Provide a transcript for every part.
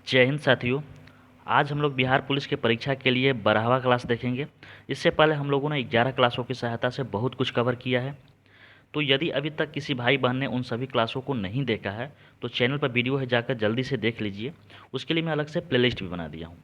जय हिंद साथियों। आज हम लोग बिहार पुलिस की परीक्षा के लिए 12वां क्लास देखेंगे। इससे पहले हम लोगों ने 11 क्लासों की सहायता से बहुत कुछ कवर किया है। तो यदि अभी तक किसी भाई बहन ने उन सभी क्लासों को नहीं देखा है तो चैनल पर वीडियो है, जाकर जल्दी से देख लीजिए। उसके लिए मैं अलग से प्लेलिस्ट भी बना दिया हूँ।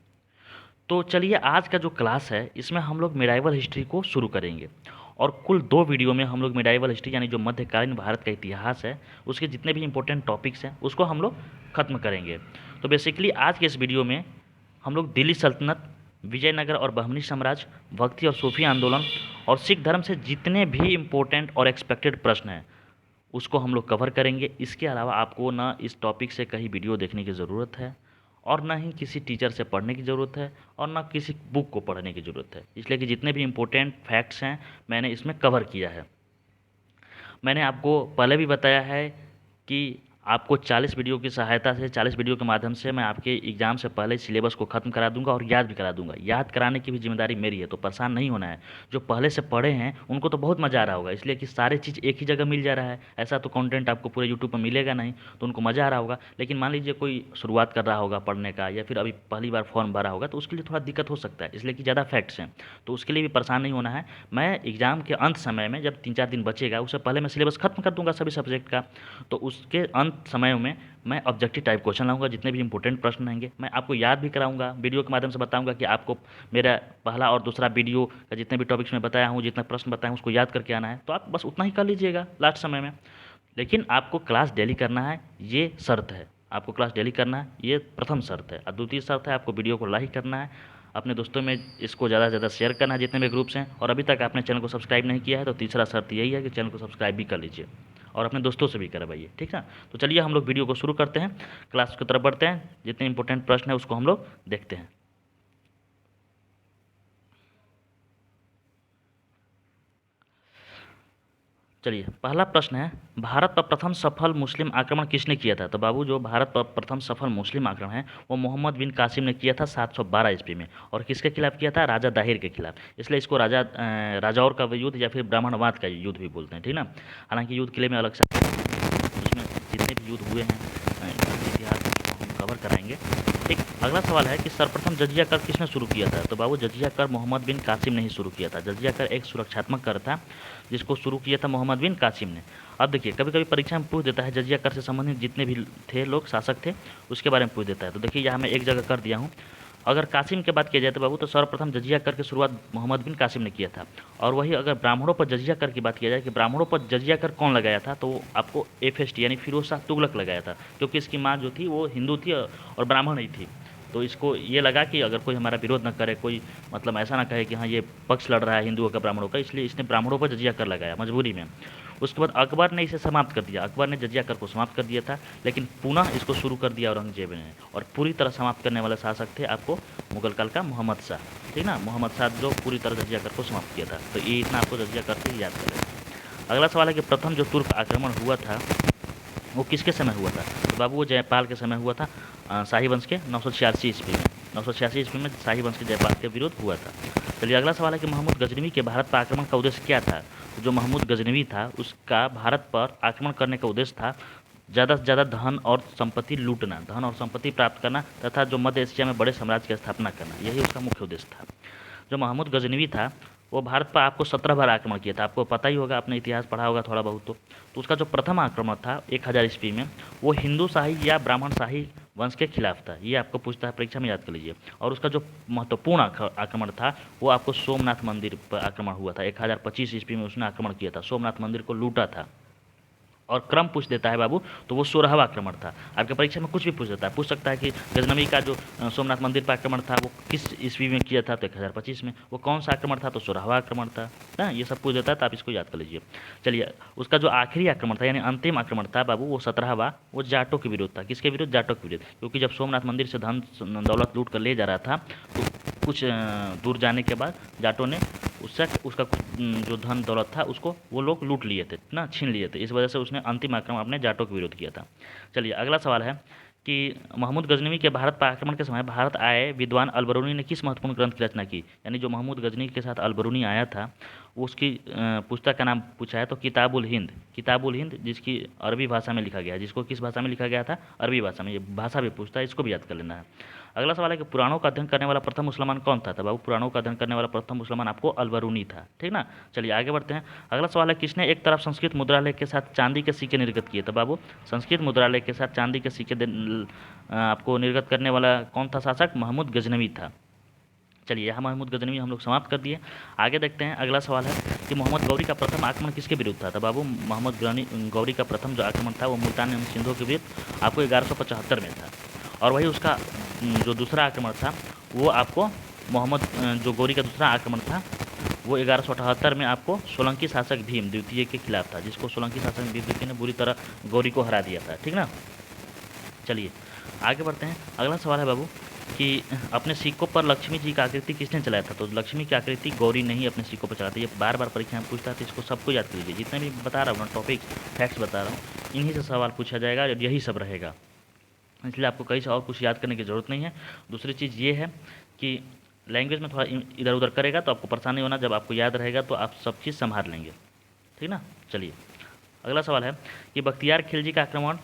तो चलिए, आज का जो क्लास है इसमें हम लोग मिडाइवल हिस्ट्री को शुरू करेंगे। और कुल 2 वीडियो में हम लोग मिडाइवल हिस्ट्री यानी जो मध्यकालीन भारत का इतिहास है उसके जितने भी इंपॉर्टेंट टॉपिक्स हैं उसको हम लोग ख़त्म करेंगे। तो बेसिकली आज के इस वीडियो में हम लोग दिल्ली सल्तनत, विजयनगर और बहमनी साम्राज्य, भक्ति और सूफी आंदोलन और सिख धर्म से जितने भी इम्पोर्टेंट और एक्सपेक्टेड प्रश्न हैं उसको हम लोग कवर करेंगे। इसके अलावा आपको ना इस टॉपिक से कहीं वीडियो देखने की ज़रूरत है और ना ही किसी टीचर से पढ़ने की ज़रूरत है और ना किसी बुक को पढ़ने की ज़रूरत है, इसलिए कि जितने भी इम्पोर्टेंट फैक्ट्स हैं मैंने इसमें कवर किया है। मैंने आपको पहले भी बताया है कि आपको 40 वीडियो की सहायता से, 40 वीडियो के माध्यम से मैं आपके एग्ज़ाम से पहले सिलेबस को ख़त्म करा दूंगा और याद भी करा दूंगा। याद कराने की भी जिम्मेदारी मेरी है, तो परेशान नहीं होना है। जो पहले से पढ़े हैं उनको तो बहुत मज़ा आ रहा होगा, इसलिए कि सारे चीज़ एक ही जगह मिल जा रहा है। ऐसा तो कंटेंट आपको पूरे यूट्यूब पर मिलेगा नहीं, तो उनको मज़ा आ रहा होगा। लेकिन मान लीजिए कोई शुरुआत कर रहा होगा पढ़ने का या फिर अभी पहली बार फॉर्म भरा होगा तो उसके लिए थोड़ा दिक्कत हो सकता है, इसलिए कि ज़्यादा फैक्ट्स हैं। तो उसके लिए भी परेशान नहीं होना है। मैं एग्ज़ाम के अंत समय में जब 3-4 दिन बचेगा उससे पहले मैं सिलेबस ख़त्म कर दूंगा सभी सब्जेक्ट का। तो उसके अंत समय में मैं ऑब्जेक्टिव टाइप क्वेश्चन लाऊंगा, जितने भी इंपॉर्टेंट प्रश्न रहेंगे मैं आपको याद भी कराऊंगा। वीडियो के माध्यम से बताऊंगा कि आपको मेरा पहला और दूसरा वीडियो का जितने भी टॉपिक्स में बताया हूँ, जितने प्रश्न बताए हैं उसको याद करके आना है। तो आप बस उतना ही कर लीजिएगा लास्ट समय में। लेकिन आपको क्लास डेली करना है, ये शर्त है। आपको क्लास डेली करना है, ये प्रथम शर्त है। और दूसरी शर्त है आपको वीडियो को लाइक करना है, अपने दोस्तों में इसको ज़्यादा से ज़्यादा शेयर करना है जितने भी ग्रुप्स हैं। और अभी तक आपने चैनल को सब्सक्राइब नहीं किया है तो तीसरा शर्त यही है कि चैनल को सब्सक्राइब भी कर लीजिए और अपने दोस्तों से भी करवाइए, ठीक है। तो चलिए हम लोग वीडियो को शुरू करते हैं, क्लास की तरफ बढ़ते हैं। जितने इंपॉर्टेंट प्रश्न है उसको हम लोग देखते हैं। चलिए, पहला प्रश्न है, भारत पर प्रथम सफल मुस्लिम आक्रमण किसने किया था? तो बाबू, जो भारत पर प्रथम सफल मुस्लिम आक्रमण है वो मोहम्मद बिन कासिम ने किया था 712 ईस्वी में। और किसके खिलाफ किया था? राजा दाहिर के खिलाफ। इसलिए इसको राजाओर का युद्ध या फिर ब्राह्मणवाद का युद्ध भी बोलते हैं, ठीक ना। हालांकि युद्ध के लिए मैं अलग से उसमें जितने भी युद्ध हुए हैं इतिहास में हम कवर कराएंगे। ठीक, अगला सवाल है कि सर्वप्रथम जजिया कर किसने शुरू किया था? तो बाबू, जजिया कर मोहम्मद बिन कासिम ने ही शुरू किया था। जजिया कर एक सुरक्षात्मक कर था जिसको शुरू किया था मोहम्मद बिन कासिम ने। अब देखिए, कभी कभी परीक्षा में पूछ देता है जजिया कर से संबंधित जितने भी थे लोग शासक थे उसके बारे में पूछ देता है। तो देखिए यहाँ मैं एक जगह कर दिया हूँ। अगर कासिम की बात की जाए तो बाबू, तो सर्वप्रथम जजिया कर की शुरुआत मोहम्मद बिन कासिम ने किया था। और वही अगर ब्राह्मणों पर जजिया कर की बात की जाए कि ब्राह्मणों पर जजिया कर कौन लगाया था, तो आपको एफएसटी यानी फिरोज शाह तुगलक लगाया था, क्योंकि इसकी माँ जो थी वो हिंदू थी और ब्राह्मण ही थी। तो इसको ये लगा कि अगर कोई हमारा विरोध न करे, कोई मतलब ऐसा ना कहे कि हाँ ये पक्ष लड़ रहा है हिंदुओं का ब्राह्मणों का, इसलिए इसने ब्राह्मणों पर जजिया कर लगाया मजबूरी में। उसके बाद अकबर ने इसे समाप्त कर दिया। अकबर ने जजिया कर को समाप्त कर दिया था, लेकिन पुनः इसको शुरू कर दिया औरंगजेब ने। और पूरी तरह समाप्त करने वाले शासक थे आपको मुगल काल का मोहम्मद शाह, ठीक ना। मोहम्मद शाह जो पूरी तरह जजिया कर को समाप्त किया था। तो ये इतना आपको जजिया कर से याद करें। अगला सवाल है कि प्रथम जो तुर्क आक्रमण हुआ था वो किसके समय हुआ था? तो बाबू, वो जयपाल के समय हुआ था, शाही वंश के 986 ईस्वी में। 986 ईस्वी में शाही वंश के जयपाल के विरोध हुआ था। चलिए, अगला सवाल है कि महमूद गजनवी के भारत पर आक्रमण का उद्देश्य क्या था? तो जो महमूद गजनवी था उसका भारत पर आक्रमण करने का उद्देश्य था ज़्यादा से ज़्यादा धन और संपत्ति लूटना, धन और संपत्ति प्राप्त करना तथा जो मध्य एशिया में बड़े साम्राज्य की स्थापना करना, यही उसका मुख्य उद्देश्य था। जो महमूद गजनवी था वो भारत पर आपको 17 बार आक्रमण किया था। आपको पता ही होगा, आपने इतिहास पढ़ा होगा थोड़ा बहुत। तो उसका जो प्रथम आक्रमण था 1000 ईस्वी में वो हिंदू शाही या ब्राह्मण शाही वंश के खिलाफ था। ये आपको पूछता है परीक्षा में, याद कर लीजिए। और उसका जो महत्वपूर्ण आक्रमण था वो आपको सोमनाथ मंदिर पर आक्रमण हुआ था। 1025 ईस्वी में उसने आक्रमण किया था, सोमनाथ मंदिर को लूटा था। और क्रम पूछ देता है बाबू तो वो 16वां आक्रमण था। आपके परीक्षा में कुछ भी पूछ देता है, पूछ सकता है कि गजनवी का जो सोमनाथ मंदिर पर आक्रमण था वो किस ईस्वी में किया था? तो 1025 में। वो कौन सा आक्रमण था? तो 16वां आक्रमण था ना। ये सब पूछ देता है तो आप इसको याद कर लीजिए। चलिए, उसका जो आखिरी आक्रमण था यानी अंतिम आक्रमण था बाबू वो 17वां, वो जाटों के विरुद्ध था। किसके विरुद्ध? जाटों के विरुद्ध। क्योंकि जब सोमनाथ मंदिर से धन दौलत लूट कर ले जा रहा था तो कुछ दूर जाने के बाद जाटों ने उससे उसका जो धन दौलत था उसको वो लोग लूट लिए थे ना, छीन लिए थे। इस वजह से उसने अंतिम आक्रमण अपने जाटों के विरोध किया था। चलिए, अगला सवाल है कि महमूद गजनवी के भारत पर आक्रमण के समय भारत आए विद्वान अलबरूनी ने किस महत्वपूर्ण ग्रंथ की रचना की? यानी जो महमूद गजनवी के साथ अलबरूनी आया था उसकी पुस्तक का नाम पूछा है, तो किताबुल हिंद, किताबुल हिंद जिसकी अरबी भाषा में लिखा गया है, जिसको किस भाषा में लिखा गया था, अरबी भाषा में। ये भाषा भी पूछता है, इसको भी याद कर लेना है। अगला सवाल है कि पुराणों का अध्ययन करने वाला प्रथम मुसलमान कौन था? तो बाबू पुराणों का अध्ययन करने वाला प्रथम मुसलमान आपको अलबरूनी था, ठीक ना। चलिए आगे बढ़ते हैं। अगला सवाल है किसने एक तरफ संस्कृत मुद्रालय के साथ चांदी के सिक्के निर्गत किए? तो बाबू संस्कृत मुद्रालय के साथ चांदी के सिक्के आपको निर्गत करने वाला कौन था शासक? महमूद गजनवी था। चलिए यहाँ महमूद गजनवी हम लोग समाप्त कर दिए। आगे देखते हैं। अगला सवाल है कि मोहम्मद गौरी का प्रथम आक्रमण किसके विरुद्ध था? तो बाबू मोहम्मद गौरी का प्रथम जो आक्रमण था वो मुल्तान एवं सिंधु के विरुद्ध आपको 1175 में था। और वही उसका जो दूसरा आक्रमण था वो आपको जो गौरी का दूसरा आक्रमण था वो 1178 में आपको सोलंकी शासक भीम द्वितीय के खिलाफ था, जिसको सोलंकी शासक भीम द्वितीय ने बुरी तरह गौरी को हरा दिया था, ठीक ना। चलिए आगे बढ़ते हैं। अगला सवाल है बाबू कि अपने सिक्कों पर लक्ष्मी जी का आकृति किसने चलाया था? तो लक्ष्मी की आकृति गौरी ने ही अपने सिक्कों पर चलाया था। ये बार बार परीक्षा में पूछता है, तो इसको सबको याद कर लीजिए। जितने भी बता रहा हूँ ना टॉपिक फैक्ट्स बता रहा हूँ, इन्हीं से सवाल पूछा जाएगा और यही सब रहेगा, इसलिए आपको कहीं से और कुछ याद करने की ज़रूरत नहीं है। दूसरी चीज़ ये है कि लैंग्वेज में थोड़ा इधर उधर करेगा तो आपको परेशानी होना, जब आपको याद रहेगा तो आप सब चीज़ संभाल लेंगे, ठीक ना। चलिए अगला सवाल है कि बख्तियार खिलजी का आक्रमण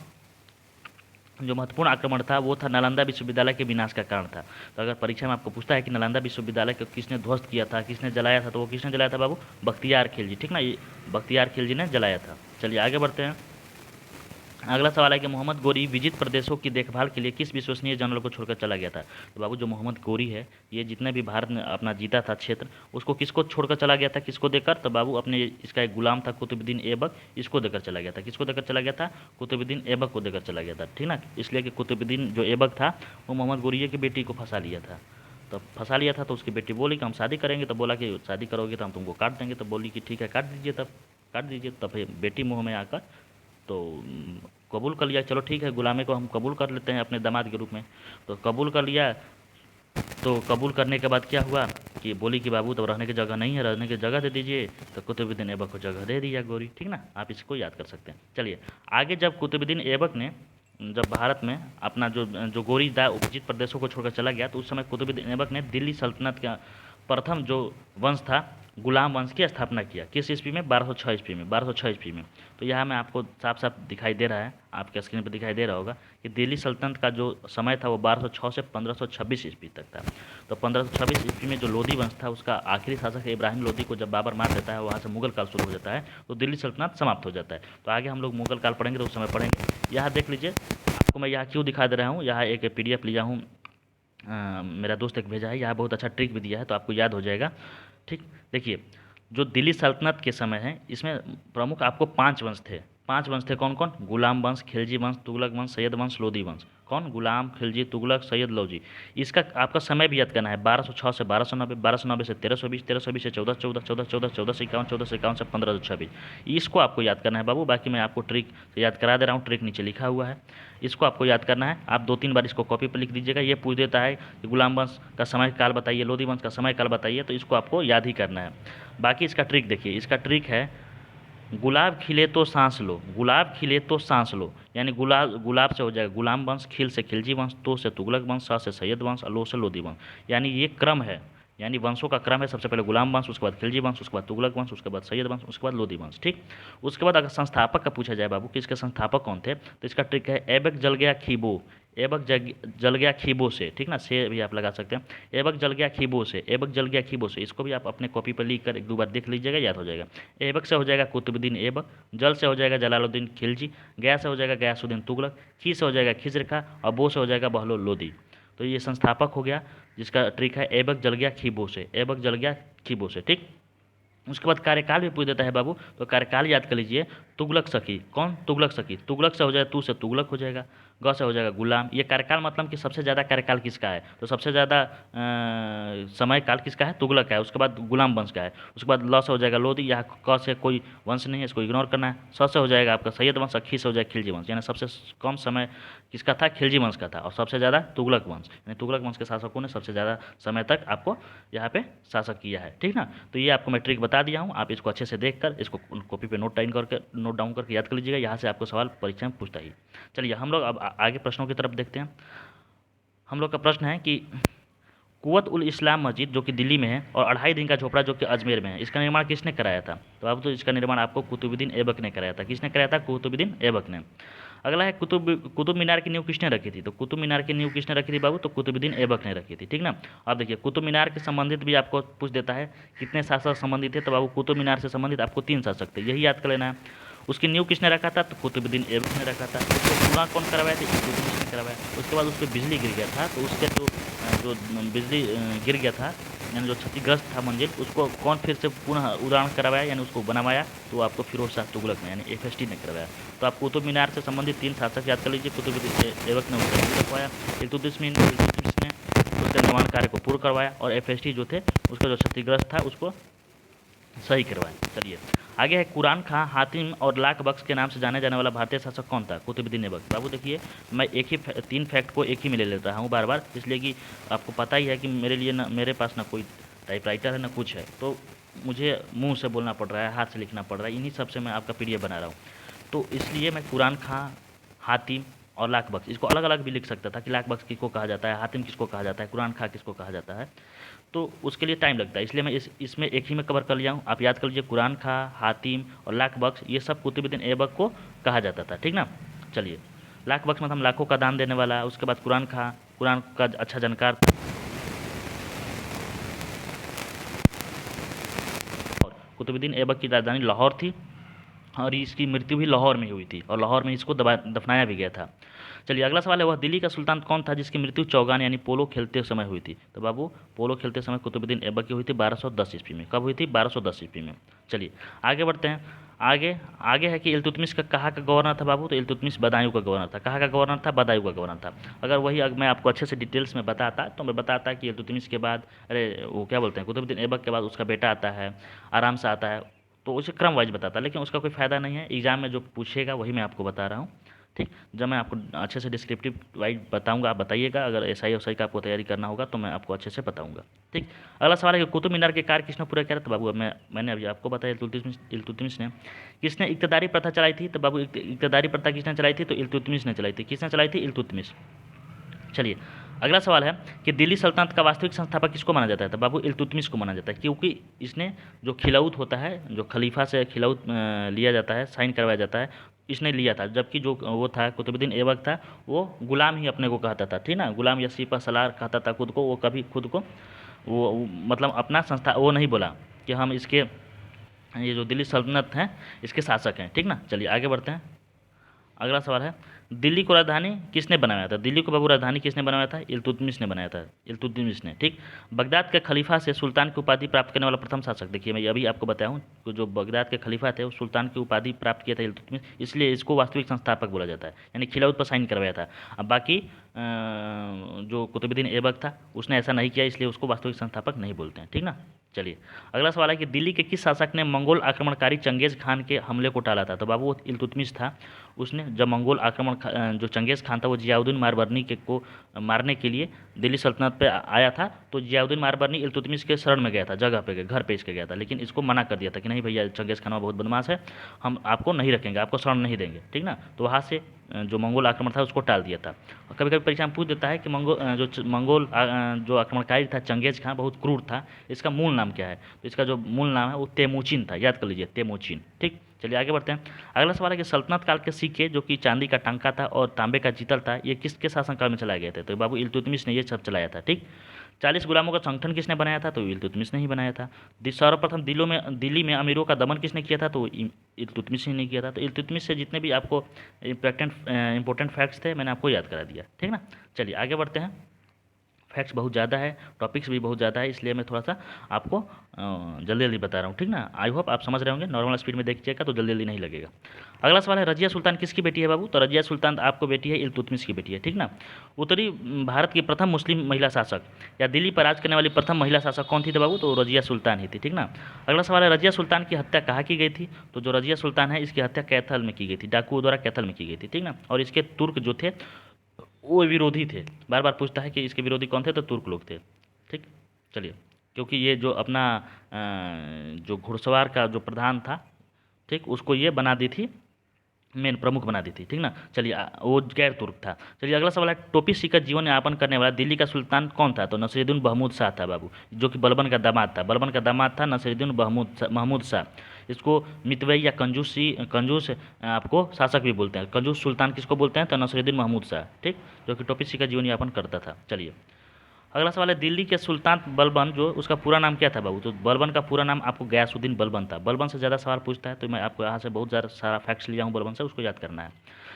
जो महत्वपूर्ण आक्रमण था वो था नालंदा विश्वविद्यालय के विनाश का कारण था। तो अगर परीक्षा में आपको पूछता है कि नालंदा विश्वविद्यालय को किसने ध्वस्त किया था, किसने जलाया था, तो वो किसने जलाया था बाबू? बख्तियार खिलजी, ठीक ना। ये बख्तियार खिलजी ने जलाया था। चलिए आगे बढ़ते हैं। अगला सवाल है कि मोहम्मद गोरी विजित प्रदेशों की देखभाल के लिए किस विश्वसनीय जनरल को छोड़कर चला गया था? तो बाबू जो मोहम्मद गोरी है ये जितने भी भारत ने अपना जीता था क्षेत्र, उसको किसको छोड़कर चला गया था, किसको देकर? तो बाबू अपने इसका एक गुलाम था कुतुबुद्दीन ऐबक, इसको देकर चला गया था। किसको देकर चला गया था? कुतुबुद्दीन ऐबक को देकर चला गया था, ठीक ना। इसलिए कि कुतुबुद्दीन जो ऐबक था वो मोहम्मद गोरी की बेटी को फंसा लिया था। तो फंसा लिया था तो उसकी बेटी बोली कि हम शादी करेंगे, तो बोला कि शादी करोगे तो हम तुमको काट देंगे। तो बोली कि ठीक है काट दीजिए, तब काट दीजिए। तब फिर बेटी मुँह में आकर तो कबूल कर लिया, चलो ठीक है गुलामी को हम कबूल कर लेते हैं अपने दामाद के रूप में। तो कबूल कर लिया। तो कबूल करने के बाद क्या हुआ कि बोली कि बाबू तो रहने की जगह नहीं है, रहने की जगह दे दीजिए। तो कुतुबुद्दीन ऐबक को जगह दे दिया गोरी, ठीक ना। आप इसको याद कर सकते हैं। चलिए आगे, जब कुतुबुद्दीन ऐबक ने जब भारत में अपना जो गोरी दा उपजित प्रदेशों को छोड़कर चला गया, तो उस समय कुतुबुद्दीन ऐबक ने दिल्ली सल्तनत का प्रथम जो वंश था गुलाम वंश की स्थापना किया। किस ईस्वी में? 1206 ईस्वी में, 1206 ईस्वी में। तो यहाँ में आपको साफ साफ दिखाई दे रहा है, आपके स्क्रीन पर दिखाई दे रहा होगा कि दिल्ली सल्तनत का जो समय था वो 1206 से 1526 ईस्वी तक था। तो 1526 ईस्वी में जो लोधी वंश था उसका आखिरी शासक इब्राहिम लोधी को जब बाबर मार देता है, वहाँ से मुगल काल शुरू हो जाता है, तो दिल्ली सल्तनत समाप्त हो जाता है। तो आगे हम लोग मुगल काल पढ़ेंगे तो उस समय पढ़ेंगे। यहाँ देख लीजिए, आपको मैं यहाँ क्यों दिखा दे रहा हूँ, यहाँ एक PDF लिया हूँ, मेरा दोस्त एक भेजा है, यहाँ बहुत अच्छा ट्रिक भी दिया है तो आपको याद हो जाएगा, ठीक। देखिए जो दिल्ली सल्तनत के समय है इसमें प्रमुख आपको 5 वंश थे। 5 वंश थे, कौन कौन? गुलाम वंश, खिलजी वंश, तुगलक वंश, सैयद वंश, लोधी वंश। कौन? गुलाम, खिलजी, तुगलक, सैयद, लोधी। इसका आपका समय भी याद करना है, 1206 से 1290, 1290 से 1320, 1320 से 1414, 1414, 1451, 1451 से 1526। इसको आपको याद करना है बाबू। बाकी मैं आपको ट्रिक याद करा दे रहा हूँ, ट्रिक नीचे लिखा हुआ है, इसको आपको याद करना है। आप 2-3 बार इसको कॉपी पर लिख दीजिएगा। ये पूछ देता है कि गुलाम वंश का समय काल बताइए, लोधी वंश का समय काल बताइए, तो इसको आपको याद ही करना है। बाकी इसका ट्रिक देखिए, इसका ट्रिक है गुलाब खिले तो सांस लो, गुलाब खिले तो सांस लो। यानी गुलाब से हो जाएगा गुलाम वंश, खिल से खिलजी वंश, तो से तुगलक वंश, सा से सैयद वंश, लो से लोधी वंश। यानी ये क्रम है, यानी वंशों का क्रम है। सबसे पहले गुलाम वंश, उसके बाद खिलजी वंश, उसके बाद तुगलक वंश, उसके बाद सैयद वंश, उसके बाद लोधी वंश, ठीक। उसके बाद अगर संस्थापक का पूछा जाए बाबू कि इसके संस्थापक कौन थे, तो इसका ट्रिक है ऐबक जल गया खीबो, ऐबक जल गया खीबो से, ठीक ना। से भी आप लगा सकते हैं, ऐबक जल गया खीबो से, ऐबक जल गया खीबो से। इसको भी आप अपने कॉपी पर लिख कर 1-2 बार देख लीजिएगा, याद हो जाएगा। ऐबक से हो जाएगा कुतुबुद्दीन ऐबक, जल से हो जाएगा जलालुद्दीन खिलजी, गया से हो जाएगा गयासुद्दीन तुगलक, खी से हो जाएगा खिज्र खां, और बो से हो जाएगा बहलोल लोधी। तो ये संस्थापक हो गया, जिसका ट्रिक है ऐबक जल गया खीबो से, ऐबक जल गया खीबो से, ठीक। उसके बाद कार्यकाल भी पूछ देता है बाबू, तो कार्यकाल याद कर लीजिए। तुगलक सखी, कौन? तुगलक सखी। तुगलक से हो जाएगा तू से तुगलक हो जाएगा, ग से हो जाएगा गुलाम। ये कार्यकाल मतलब कि सबसे ज़्यादा कार्यकाल किसका है, तो सबसे ज़्यादा समय काल किसका है? तुगलक का है। उसके बाद गुलाम वंश का है। उसके बाद ल से हो जाएगा लोधी, यहाँ क से कोई वंश नहीं है, इसको इग्नोर करना है। स से हो जाएगा आपका सैयद वंश, खी से हो जाएगा खिलजी वंश। यानी सबसे कम समय किसका था? खिलजी वंश का था, और सबसे ज़्यादा तुगलक वंश, यानी तुगलक वंश के शासकों ने सबसे ज़्यादा समय तक आपको यहाँ पे शासक किया है, ठीक ना। तो ये आपको मैं ट्रिक बता दिया हूँ, आप इसको अच्छे से देख कर इसको कॉपी पे नोट डाउन करके याद कर लीजिएगा। यहाँ से आपको सवाल परीक्षा में पूछता ही। चलिए हम लोग अब आगे प्रश्नों की तरफ देखते हैं। हम लोग का प्रश्न है कि कुव्वत उल इस्लाम मस्जिद जो कि दिल्ली में है और 2.5 दिन का झोपड़ा जो कि अजमेर में है, इसका निर्माण किसने कराया था? तो अब तो इसका निर्माण आपको कुतुबुद्दीन ऐबक ने कराया था। किसने कराया था? कुतुबुद्दीन ऐबक ने। अगला है कुतुब मीनार की नींव किसने रखी थी? तो कुतुब मीनार की नींव किसने रखी थी बाबू? तो कुतुबुद्दीन ऐबक ने रखी थी, ठीक ना। अब देखिए कुतुब मीनार के संबंधित भी आपको पूछ देता है कितने शासक संबंधित थे, तो बाबू कुतुब मीनार से संबंधित आपको 3 शासक थे, यही याद कर लेना है। उसकी नींव किसने रखा था? तो कुतुबुद्दीन ऐबक ने रखा था। उसको पूरा कौन करवाया था? इल्तुतमिश ने करवाया। उसके बाद उस पर बिजली गिर गया था, तो उसके जो बिजली गिर गया था, यानी जो क्षतिग्रस्त था मंजिल, उसको कौन फिर से पुनः उदाहरण करवाया, यानी उसको बनवाया? तो आपको फिरोज शाह तुगलक ने, यानी एफएसटी ने करवाया। तो आप कुतुब मीनार से संबंधित 3 शासक याद कर लीजिए। कुतुबुद्दीन ऐबक ने उसका निर्माण करवाया, इल्तुतमिश ने उसके निर्माण कार्य को पूर्ण करवाया, और एफएसटी जो थे उसका जो क्षतिग्रस्त था उसको सही करवाया। चलिए आगे है कुरान खां, हातिम और लाख बख्श के नाम से जाने जाने वाला भारतीय शासक कौन था? कुतुबुद्दीन ऐबक। बाबू देखिए मैं एक ही 3 फैक्ट को एक ही में ले लेता हूँ बार बार, इसलिए कि आपको पता ही है कि मेरे लिए ना, मेरे पास ना कोई टाइपराइटर है ना कुछ है, तो मुझे मुंह से बोलना पड़ रहा है, हाथ से लिखना पड़ रहा है, इन्हीं सब से मैं आपका पीडीएफ बना रहा हूँ। तो इसलिए मैं कुरान खां, हातिम और लाख बख्श, इसको अलग अलग भी लिख सकता था कि लाख बख्श किसको कहा जाता है, हातिम किसको कहा जाता है, कुरान खां किसको कहा जाता है, तो उसके लिए टाइम लगता है, इसलिए मैं इसमें एक ही में कवर कर लिया हूँ। आप याद कर लीजिए कुरान खां, हातिम और लाख बख्श, ये सब कुतुबुद्दीन ऐबक को कहा जाता था, ठीक ना। चलिए लाख बख्श मतलब लाखों का दान देने वाला, उसके बाद कुरान खां, कुरान का अच्छा जानकार था, और कुतुबुद्दीन ऐबक की राजधानी लाहौर थी, और इसकी मृत्यु भी लाहौर में हुई थी, और लाहौर में इसको दफनाया भी गया था। चलिए अगला सवाल है, वह दिल्ली का सुल्तान कौन था जिसकी मृत्यु चौगान यानी पोलो खेलते समय हुई थी? तो बाबू पोलो खेलते समय कुतुबुद्दीन ऐबक की हुई थी 1210 ईस्वी में। कब हुई थी? 1210 ईस्वी में। चलिए आगे बढ़ते हैं। आगे आगे है कि इल्तुतमिश का कहाँ का गवर्नर था बाबू? तो इल्तुतमिश बदायूं का गवर्नर था। कहाँ का गवर्नर था? बदायूं का गवर्नर था। अगर वही अगर मैं आपको अच्छे से डिटेल्स में बताता तो मैं बताता कि इल्तुतमिश के बाद, अरे वो क्या बोलते हैं, कुतुबुद्दीन ऐबक के बाद उसका बेटा आता है, आराम से आता है, तो उसे क्रम वाइज बताता, लेकिन उसका कोई फ़ायदा नहीं है। एग्जाम में जो पूछेगा वही मैं आपको बता रहा हूँ, ठीक। जब मैं आपको अच्छे से डिस्क्रिप्टिव वाइज बताऊंगा, आप बताइएगा। अगर एसआई एसआई का आपको तैयारी करना होगा तो मैं आपको अच्छे से बताऊंगा, ठीक। अगला सवाल है कि कुतुब मीनार के कार्य किसने पूरा किया था? तो बाबू मैंने अभी आपको बताया इल्तुतमिश ने। किसने इक्तदारी प्रथा चलाई थी? तो बाबू इक्तदारी प्रथा किसने चलाई थी? तो इल्तुतमिश ने चलाई थी। किसने चलाई थी? इल्तुतमिश। चलिए अगला सवाल है कि दिल्ली सल्तनत का वास्तविक संस्थापक किसको माना जाता है? तो बाबू इल्तुतमिश को माना जाता है, क्योंकि इसने जो खिलाउत होता है, जो खलीफा से खिलाउत लिया जाता है, साइन करवाया जाता है, इसने लिया था। जबकि जो वो था कुतुबुद्दीन ऐबक था, वो गुलाम ही अपने को कहता था, ठीक ना, गुलाम या सिपह सलार कहता था खुद को। वो कभी खुद को मतलब अपना संस्था वो नहीं बोला कि हम इसके, ये जो दिल्ली सल्तनत है इसके शासक हैं, ठीक ना। चलिए आगे बढ़ते हैं। अगला सवाल है, दिल्ली को राजधानी किसने बनाया था? दिल्ली को बाबू राजधानी किसने बनाया था? इल्तुतमिश ने बनाया था, इल्तुतमिश ने, ठीक। बगदाद के खलीफा से सुल्तान की उपाधि प्राप्त करने वाला प्रथम शासक, देखिए मैं अभी आपको बताया हूँ, जो बगदाद के खलीफा थे वो सुल्तान की उपाधि प्राप्त किया था इल्तुतमिश, इसलिए इसको वास्तविक संस्थापक बोला जाता है, यानी खिलाउत पर साइन करवाया था। अब बाकी जो कुतुबुद्दीन ऐबक था उसने ऐसा नहीं किया, इसलिए उसको वास्तविक संस्थापक नहीं बोलते हैं, ठीक ना। चलिए अगला सवाल है कि दिल्ली के किस शासक ने मंगोल आक्रमणकारी चंगेज़ खान के हमले को टाला था? तो बाबू वो इल्तुतमिश था। उसने जब मंगोल जो चंगेज़ खान था वो जियाउद्दीन मारबरनी के को मारने के लिए दिल्ली सल्तनत पे आया था, तो जियाउद्दीन मारबरनी इल्तुतमिश के शरण में गया था, जगह पे गया, घर पे इसके गया था, लेकिन इसको मना कर दिया था कि नहीं भैया चंगेज़ खान बहुत बदमाश है, हम आपको नहीं रखेंगे, आपको शरण नहीं देंगे, ठीक ना। तो वहाँ से जो मंगोल आक्रमण था उसको टाल दिया था। और कभी कभी परीक्षा में पूछ देता है कि मंगोल जो आक्रमणकारी था चंगेज़ खान बहुत क्रूर था, इसका मूल नाम क्या है? तो इसका जो मूल नाम है वो तेमुचिन था, याद कर लीजिए तेमुचिन, ठीक। चलिए आगे बढ़ते हैं। अगला सवाल है कि सल्तनत काल के सिक्के जो कि चांदी का टांका था और तांबे का जीतल था, ये किसके शासनकाल में चलाए गए थे? तो बाबू इल्तुतमिश ने ये सब चलाया था, ठीक। 40 गुलामों का संगठन किसने बनाया था? तो इल्तुतमिश ने ही बनाया था। सर्वप्रथम दिल्ली में अमीरों का दमन किसने किया था? तो इल्तुतमिश ने किया था। तो इल्तुतमिश से जितने भी आपको इंपॉर्टेंट फैक्ट्स थे मैंने आपको याद करा दिया, ठीक ना। चलिए आगे बढ़ते हैं। फैक्ट्स बहुत ज़्यादा है, टॉपिक्स भी बहुत ज़्यादा है, इसलिए मैं थोड़ा सा आपको जल्दी जल्दी बता रहा हूँ, ठीक ना। आई होप आप समझ रहे होंगे, नॉर्मल स्पीड में देखिएगा तो जल्दी जल्दी नहीं लगेगा। अगला सवाल है, रजिया सुल्तान किसकी बेटी है बाबू? तो रजिया सुल्तान आपको बेटी है इल्तुतमिश की बेटी है, ठीक ना। उत्तरी भारत की प्रथम मुस्लिम महिला शासक या दिल्ली पर राज करने वाली प्रथम महिला शासक कौन थी? तो बाबू तो रजिया सुल्तान ही थी, ठीक ना। अगला सवाल है, रजिया सुल्तान की हत्या कहाँ की गई थी? तो जो रजिया सुल्तान है इसकी हत्या कैथल में की गई थी, डाकुओं द्वारा कैथल में की गई थी, ठीक ना। और इसके तुर्क जो थे वो विरोधी थे, बार बार पूछता है कि इसके विरोधी कौन थे? तो तुर्क लोग थे, ठीक। चलिए क्योंकि ये जो अपना जो घुड़सवार का जो प्रधान था, ठीक, उसको ये बना दी थी मेन प्रमुख बना दी थी, ठीक ना। चलिए वो गैर तुर्क था। चलिए अगला सवाल है, टोपी सीकर जीवन यापन करने वाला दिल्ली का सुल्तान कौन था? तो नसीरुद्दीन महमूद शाह था बाबू, जो कि बलबन का दामाद था। बलबन का दामाद था नसीरुद्दीन महमूद शाह। इसको मितवई या कंजूस आपको शासक भी बोलते हैं। कंजूस सुल्तान किसको बोलते हैं? तो नसीरुद्दीन महमूद शाह, ठीक, जो कि टोपी सीकर जीवन यापन करता था। चलिए अगला सवाल है, दिल्ली के सुल्तान बलबन जो उसका पूरा नाम क्या था बाबू? तो बलबन का पूरा नाम आपको गयासुद्दीन बलबन था। बलबन से ज़्यादा सवाल पूछता है तो मैं आपको यहाँ से बहुत ज़्यादा सारा फैक्ट्स लिया हूँ बलबन से, उसको याद करना है।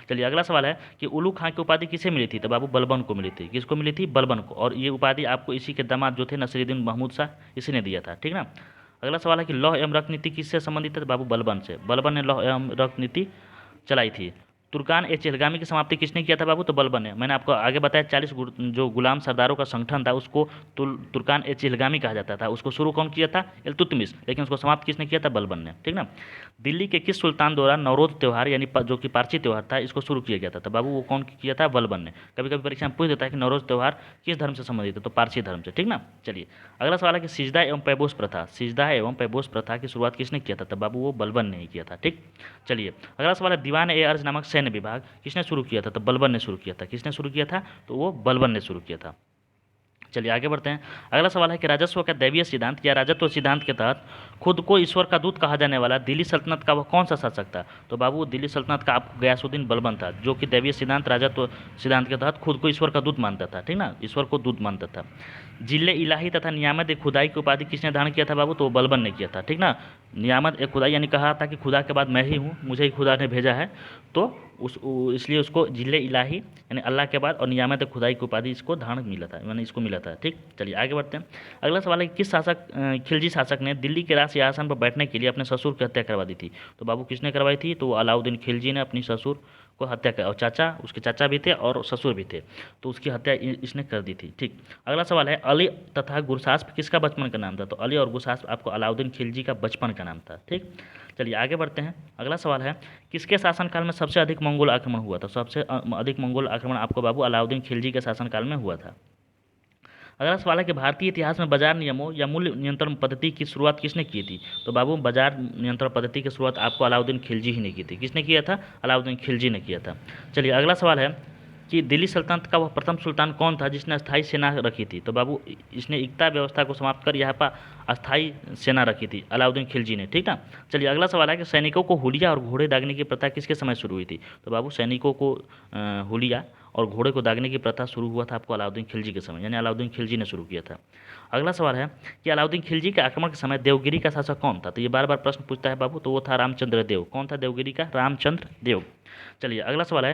चलिए अगला सवाल है कि उल्लू खां की उपाधि किसे मिली थी? तो बाबू बलबन को मिली थी। किसको मिली थी? बलबन को। और ये उपाधि आपको इसी के दामाद जो थे नसीरुद्दीन महमूद शाह, इसी ने दिया था, ठीक ना। अगला सवाल है कि लौह एवं रक्त नीति किससे संबंधित है? तो बाबू बलबन से। बलबन ने लौह एवं रक्त नीति चलाई थी। तुर्कान ए चिलगामी की समाप्ति किसने किया था बाबू? तो बलबन ने। मैंने आपको आगे बताया 40 जो गुलाम सरदारों का संगठन था उसको तुर्कान ए चिलगामी कहा जाता था। उसको शुरू कौन किया था? इल्तुतमिश। लेकिन उसको समाप्त किसने किया था? बलबन ने, ठीक ना। दिल्ली के किस सुल्तान द्वारा नवरोज त्यौहार यानी जो कि पारसी त्यौहार था इसको शुरू किया गया था? तो बाबू वो कौन किया था? बलबन ने। कभी कभी परीक्षा में पूछ देता है कि नवरोज त्यौहार किस धर्म से संबंधित है? तो पारसी धर्म से, ठीक ना। चलिए अगला सवाल है कि सिजदा एवं पैबोस प्रथा, सिजदा एवं पैबोस प्रथा की शुरुआत किसने किया था? तो बाबू वो बलबन ने ही किया था, ठीक। चलिए अगला सवाल है, दीवान ए अर्ज नामक सैन्य विभाग किसने शुरू किया था? तो बलबन ने शुरू किया था। किसने शुरू किया था? तो वो बलबन ने शुरू किया था। चलिए आगे बढ़ते हैं। अगला सवाल है कि राजस्व का दैवीय सिद्धांत या राजत्व सिद्धांत के तहत खुद को ईश्वर का दूत कहा जाने वाला दिल्ली सल्तनत का वह कौन सा शासक था? तो बाबू दिल्ली सल्तनत का आपको गयासुद्दीन बलबन था, जो कि दैवीय सिद्धांत राजत्व सिद्धांत के तहत खुद को ईश्वर का दूत मानता था, ठीक ना, ईश्वर को दूत मानता था। जिले इलाही तथा नियामत ए खुदाई की उपाधि किसने धारण किया था बाबू? तो बलबन ने किया था, ठीक ना। नियामत ए खुदाई यानी कहा था कि खुदा के बाद मैं ही हूँ, मुझे ही खुदा ने भेजा है, तो इसलिए उसको जिले इलाही यानी अल्लाह के बाद और नियामत ए खुदाई की उपाधि इसको धारण मिला था, मैंने इसको मिला था, ठीक। चलिए आगे बढ़ते हैं। अगला सवाल है कि किस शासक खिलजी शासक ने दिल्ली के राज सिंहासन पर बैठने के लिए अपने ससुर की हत्या करवा दी थी? तो बाबू किसने करवाई थी? तो अलाउद्दीन खिलजी ने अपनी ससुर को हत्या कर, और चाचा उसके चाचा भी थे और ससुर भी थे, तो उसकी हत्या इसने कर दी थी, ठीक। अगला सवाल है, अली तथा गुरसास्प किसका बचपन का नाम था? तो अली और गुरसास्प आपको अलाउद्दीन खिलजी का बचपन का नाम था, ठीक। चलिए आगे बढ़ते हैं। अगला सवाल है, किसके शासनकाल में सबसे अधिक मंगोल आक्रमण हुआ था? सबसे अधिक मंगोल आक्रमण आपको बाबू अलाउद्दीन खिलजी के शासनकाल में हुआ था। अगला सवाल है कि भारतीय इतिहास में बाजार नियमों या मूल्य नियंत्रण पद्धति की शुरुआत किसने की थी? तो बाबू बाजार नियंत्रण पद्धति की शुरुआत आपको अलाउद्दीन खिलजी ही ने की थी। किसने किया था? अलाउद्दीन खिलजी ने किया था। चलिए अगला सवाल है कि दिल्ली सल्तनत का वह प्रथम सुल्तान कौन था जिसने अस्थायी सेना रखी थी? तो बाबू इसने एकता व्यवस्था को समाप्त कर यहाँ पर अस्थायी सेना रखी थी, अलाउद्दीन खिलजी ने, ठीक ना। चलिए अगला सवाल है कि सैनिकों को हुलिया और घोड़े दागने की प्रथा किसके समय शुरू हुई थी? तो बाबू सैनिकों को हुलिया और घोड़े को दागने की प्रथा शुरू हुआ था आपको अलाउद्दीन खिलजी के समय, यानी अलाउद्दीन खिलजी ने शुरू किया था। अगला सवाल है कि अलाउद्दीन खिलजी के आक्रमण के समय देवगिरी का शासक कौन था? तो ये बार बार प्रश्न पूछता है बाबू, तो वो था रामचंद्र देव। कौन था देवगिरी का? रामचंद्र देव। चलिए अगला सवाल है,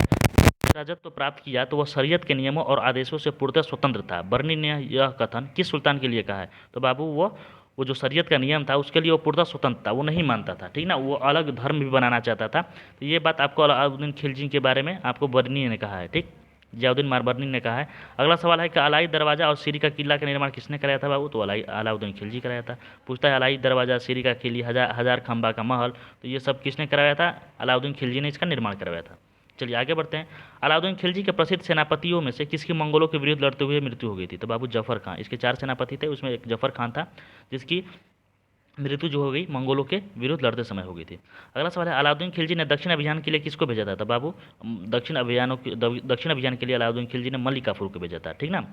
राजत्व प्राप्त किया तो वह शरीयत के नियमों और आदेशों से पूर्णतः स्वतंत्र था। बर्नी ने यह कथन किस सुल्तान के लिए कहा है? तो बाबू वो जो शरीयत का नियम था उसके लिए वो पूर्णतः स्वतंत्र था, वो नहीं मानता था, ठीक ना, वो अलग धर्म भी बनाना चाहता था। तो ये बात आपको अलाउद्दीन खिलजी के बारे में आपको बर्नी ने कहा है, ठीक, जियाउद्दीन मारबर्नी ने कहा है। अगला सवाल है कि अलाई दरवाजा और सीरी का किला का निर्माण किसने कराया था बाबू? तो अलाउद्दीन खिलजी कराया था। पूछता है अलाई दरवाजा, सीरी का किली, हजार खंबा का महल, तो ये सब किसने कराया था? अलाउद्दीन खिलजी ने इसका निर्माण करवाया था। चलिए आगे बढ़ते हैं। अलाउद्दीन खिलजी के प्रसिद्ध सेनापतियों में से किसकी मंगोलों के विरुद्ध लड़ते हुए मृत्यु हो गई थी? तो बाबू जफर खान। इसके 4 सेनापति थे, उसमें एक जफर खान था जिसकी मृत्यु जो हो गई मंगोलों के विरुद्ध लड़ते समय हो गई थी। अगला सवाल है, अलाउद्दीन खिलजी ने दक्षिण अभियान के लिए किसको भेजा था? तो बाबू दक्षिण अभियान के लिए अलाउद्दीन खिलजी ने मलिक काफूर को भेजा था, ठीक ना।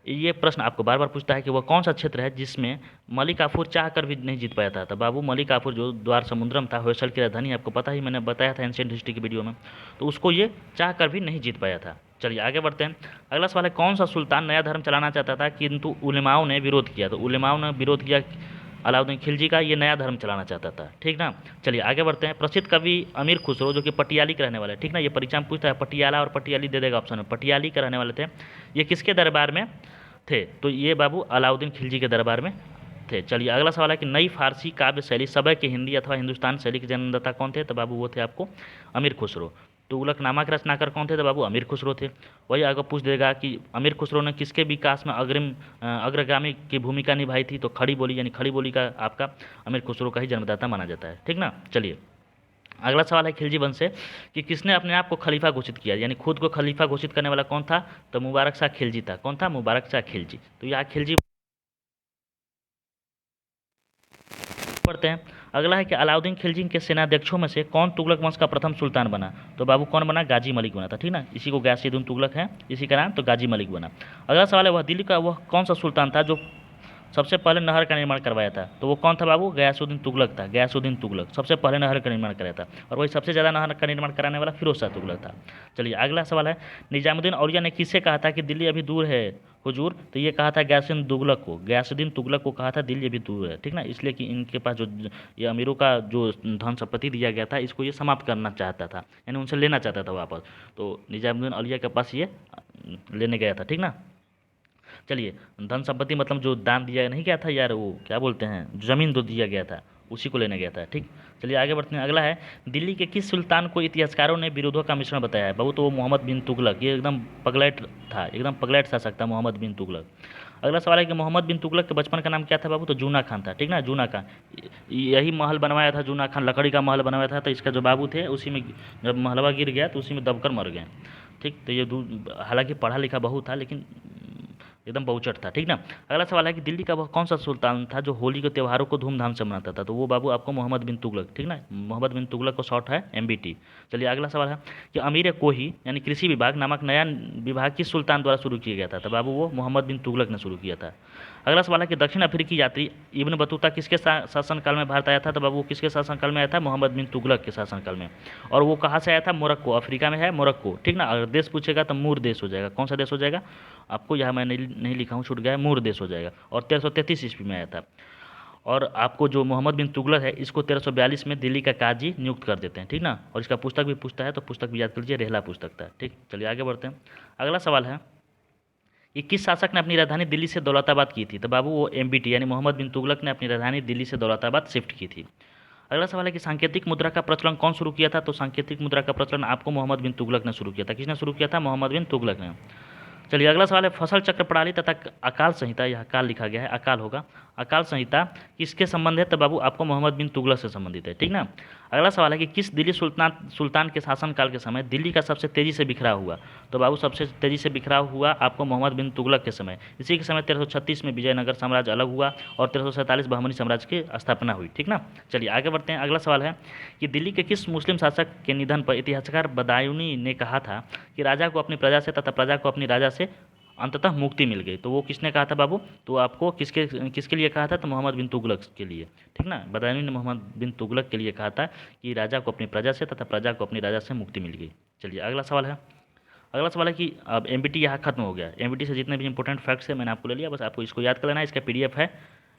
ये प्रश्न आपको बार बार पूछता है कि वह कौन सा क्षेत्र है जिसमें मलिक काफूर चाह कर भी नहीं जीत पाया था? तो बाबू मलिक काफूर जो द्वार समुद्रम था, होयसल की राजधानी, आपको पता ही, मैंने बताया था एंशिएंट हिस्ट्री की वीडियो में, तो उसको ये चाह कर भी नहीं जीत पाया था। चलिए आगे बढ़ते हैं। अगला सवाल है, कौन सा सुल्तान नया धर्म चलाना चाहता था किंतु उलेमाओं ने विरोध किया? तो उलेमाओं ने विरोध किया अलाउद्दीन खिलजी का, ये नया धर्म चलाना चाहता था, ठीक ना। चलिए आगे बढ़ते हैं। प्रसिद्ध कवि अमीर खुसरो जो कि पटियाली के रहने वाले, ठीक ना, ये परीक्षा में पूछता है, पटियाला और पटियाली दे देगा ऑप्शन में, पटियाली के रहने वाले थे। ये किसके दरबार में थे? तो ये बाबू अलाउद्दीन खिलजी के दरबार में थे। चलिए अगला सवाल है कि नई फारसी काव्य शैली सबय के हिंदी अथवा हिंदुस्तान शैली के जन्मदाता कौन थे? तो बाबू वो थे आपको अमीर खुसरो। तुगलकनामा के रचनाकार कौन थे? तो बाबू अमीर खुसरो थे। वही आगे पूछ देगा कि अमीर खुसरो ने किसके विकास में अग्रगामी की भूमिका निभाई थी? तो खड़ी बोली, यानी खड़ी बोली का आपका अमीर खुसरो का ही जन्मदाता माना जाता है, ठीक ना। चलिए अगला सवाल है खिलजी वंश से कि किसने अपने आप को खलीफा घोषित किया, यानी खुद को खलीफा घोषित करने वाला कौन था? तो मुबारक शाह खिलजी था। कौन था? मुबारक शाह खिलजी। तो यहाँ खिलजी बढ़ते हैं। अगला है कि अलाउद्दीन खिलजी के सेनाध्यक्षों में से कौन तुगलक वंश का प्रथम सुल्तान बना? तो बाबू कौन बना? गाजी मलिक बना था, ठीक ना। इसी को गयासुद्दीन तुगलक है, इसी का नाम, तो गाजी मलिक बना। अगला सवाल है, वह दिल्ली का वह कौन सा सुल्तान था जो सबसे पहले नहर का निर्माण करवाया था? तो वो कौन था बाबू? गयासुद्दीन तुगलक था। गयासुद्दीन तुगलक सबसे पहले नहर का निर्माण कराया था, और वही सबसे ज़्यादा नहर का निर्माण कराने वाला फिरोज शाह तुगलक था। चलिए अगला सवाल है, निजामुद्दीन औलिया ने किससे कहा था कि दिल्ली अभी दूर है हुजूर? तो ये कहा था गयासुद्दीन तुगलक को। गयासुद्दीन तुगलक को कहा था दिल्ली अभी दूर है, ठीक ना। इसलिए कि इनके पास जो ये अमीरों का जो धन संपत्ति दिया गया था, इसको ये समाप्त करना चाहता था, यानी उनसे लेना चाहता था वापस। तो निजामुद्दीन औलिया के पास ये लेने गया था, ठीक ना। चलिए, धन संपत्ति मतलब जो दान दिया नहीं गया था यार, वो क्या बोलते हैं, ज़मीन जो दिया गया था उसी को लेने गया था, ठीक। चलिए आगे बढ़ते हैं। अगला है, दिल्ली के किस सुल्तान को इतिहासकारों ने विरोधों का मिश्रण बताया है? बाबू तो वो मोहम्मद बिन तुगलक, ये एकदम पगलेट था, एकदम पगलेट शासक था मोहम्मद बिन तुगलक। अगला सवाल है कि मोहम्मद बिन तुगलक के बचपन का नाम क्या था बाबू? तो जूना खान था, ठीक ना, जूना खान। यही महल बनवाया था जूना खान, लकड़ी का महल बनवाया था, तो इसका जो बाबू थे उसी में जब महलवा गिर गया तो उसी में दबकर मर गए, ठीक। तो ये हालांकि पढ़ा लिखा बहुत था, लेकिन एकदम बहुचट था, ठीक ना। अगला सवाल है कि दिल्ली का वह कौन सा सुल्तान था जो होली के त्योहारों को धूमधाम से मनाता था? तो वो बाबू आपको मोहम्मद बिन तुगलक, ठीक ना। मोहम्मद बिन तुगलक को शॉर्ट है MBT। चलिए अगला सवाल है कि अमीर कोही यानी कृषि विभाग नामक नया विभाग किस सुल्तान द्वारा शुरू किया गया था? तो बाबू वो मोहम्मद बिन तुगलक ने शुरू किया था। अगला सवाल है कि दक्षिण अफ्रीकी यात्री इब्न बतूता किसके शासनकाल में भारत आया था? तो बाबू वो किसके शासनकाल में आया था? मोहम्मद बिन तुगलक के शासनकाल में। और वो कहाँ से आया था? मोरक्को, अफ्रीका में है मोरक्को, ठीक ना। अगर देश पूछेगा तो मूर देश हो जाएगा। कौन सा देश हो जाएगा? आपको यहाँ मैं नहीं लिखा हूँ, छूट गया है, मूर देश हो जाएगा। और 1333 ईस्वी में आया था। और आपको जो मोहम्मद बिन तुगलक है, इसको 1342 में दिल्ली का काजी नियुक्त कर देते हैं, ठीक ना। और इसका पुस्तक भी पूछता है, तो पुस्तक भी याद कर लीजिए, रेहला पुस्तक था, ठीक। चलिए आगे बढ़ते हैं। अगला सवाल है, ये किस शासक ने अपनी राजधानी दिल्ली से दौलताबाद की थी? तो बाबू वो MBT यानी मोहम्मद बिन तुगलक ने अपनी राजधानी दिल्ली से दौलताबाद शिफ्ट की थी। अगला सवाल है कि सांकेतिक मुद्रा का प्रचलन कौन शुरू किया था? तो सांकेतिक मुद्रा का प्रचलन आपको मोहम्मद बिन तुगलक ने शुरू किया था। किसने शुरू किया था? मोहम्मद बिन तुगलक ने। चलिए अगला सवाल है, फसल चक्र प्रणाली तथा अकाल संहिता, यह अकाल लिखा गया है, अकाल होगा, अकाल संहिता किसके संबंध है? तो बाबू आपको मोहम्मद बिन तुगलक से संबंधित है, ठीक ना। अगला सवाल है कि किस दिल्ली सुल्तान के शासनकाल के समय दिल्ली का सबसे तेजी से बिखराव हुआ? तो बाबू सबसे तेजी से बिखराव हुआ आपको मोहम्मद बिन तुगलक के समय। इसी के समय 1336 में विजयनगर साम्राज्य अलग हुआ और 1347 बहमनी साम्राज्य की स्थापना हुई, ठीक ना। चलिए आगे बढ़ते हैं। अगला सवाल है कि दिल्ली के किस मुस्लिम शासक के निधन पर इतिहासकार बदायूनी ने कहा था कि राजा को अपनी प्रजा से तथा प्रजा को अपनी राजा से अंततः मुक्ति मिल गई? तो वो किसने कहा था बाबू? तो आपको किसके किसके लिए कहा था? तो मोहम्मद बिन तुगलक के लिए, ठीक ना। बदायूनी ने मोहम्मद बिन तुगलक के लिए कहा था कि राजा को अपनी प्रजा से तथा प्रजा को अपनी राजा से मुक्ति मिल गई। चलिए अगला सवाल है। अगला सवाल है कि अब MBT यहाँ खत्म हो गया। MBT से जितने भी इंपॉर्टेंट फैक्ट्स है मैंने आपको ले लिया, बस आपको इसको याद कर लेना है। इसका PDF है,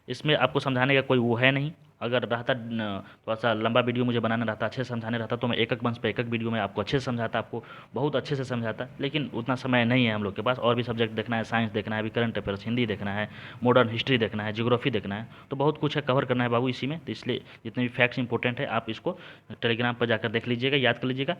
इसमें आपको समझाने का कोई वो है नहीं। अगर रहता थोड़ा सा लंबा वीडियो मुझे बनाना रहता, अच्छे से समझाने रहता, तो मैं एक एक मंच पे एक एक वीडियो में आपको अच्छे से समझाता, आपको बहुत अच्छे से समझाता। लेकिन उतना समय नहीं है हम लोग के पास, और भी सब्जेक्ट देखना है, साइंस देखना है, अभी करंट अफेयर्स, हिंदी देखना है, मॉडर्न हिस्ट्री देखना है, ज्योग्राफी देखना है, तो बहुत कुछ है कवर करना है बाबू इसी में। तो इसलिए जितने भी फैक्ट्स इंपॉर्टेंट है आप इसको टेलीग्राम पर जाकर देख लीजिएगा, याद कर लीजिएगा,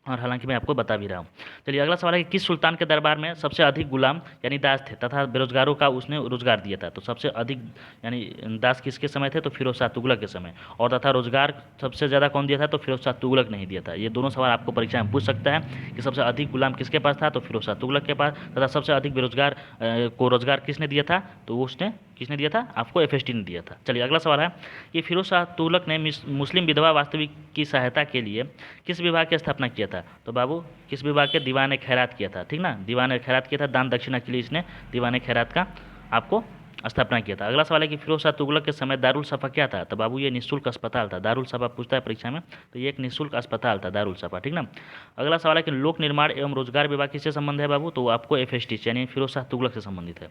और हालांकि मैं आपको बता भी रहा हूँ। चलिए अगला सवाल है कि किस सुल्तान के दरबार में सबसे अधिक गुलाम यानी दास थे तथा बेरोजगारों का उसने रोजगार दिया था? तो सबसे अधिक यानी दास किसके समय थे? तो फिरोज शाह तुगलक के समय। और तथा रोजगार सबसे ज़्यादा कौन दिया था? तो फिरोज शाह तुगलक नहीं दिया था। ये दोनों सवाल आपको परीक्षा में पूछ सकता है कि सबसे अधिक गुलाम किसके पास था? तो फिरोज शाह तुगलक के पास। तथा सबसे अधिक बेरोजगार को रोजगार किसने दिया था? तो उसने किसने दिया था? आपको FST ने दिया था। चलिए अगला सवाल है कि फिरोज शाह तुगलक ने मुस्लिम विधवा वास्तविक की सहायता के लिए किस विभाग की स्थापना किया था? तो बाबू किस विभाग के? दीवान खैरात किया था, ठीक ना। दीवान खैरात किया था, दान दक्षिणा के लिए इसने दीवान खैरात का आपको स्थापना किया था। अगला सवाल है कि फिरोज शाह तुगलक के समय दारुल सफ़ा क्या था? तो बाबू ये निःशुल्क अस्पताल था। दारुल सफ़ा पूछता है परीक्षा में, तो ये एक निःशुल्क अस्पताल था दारुल सफ़ा, ठीक ना। अगला सवाल है कि लोक निर्माण एवं रोजगार विभाग किससे संबंध है बाबू? तो आपको FST यानी फिरोज शाह तुगलक से संबंधित है।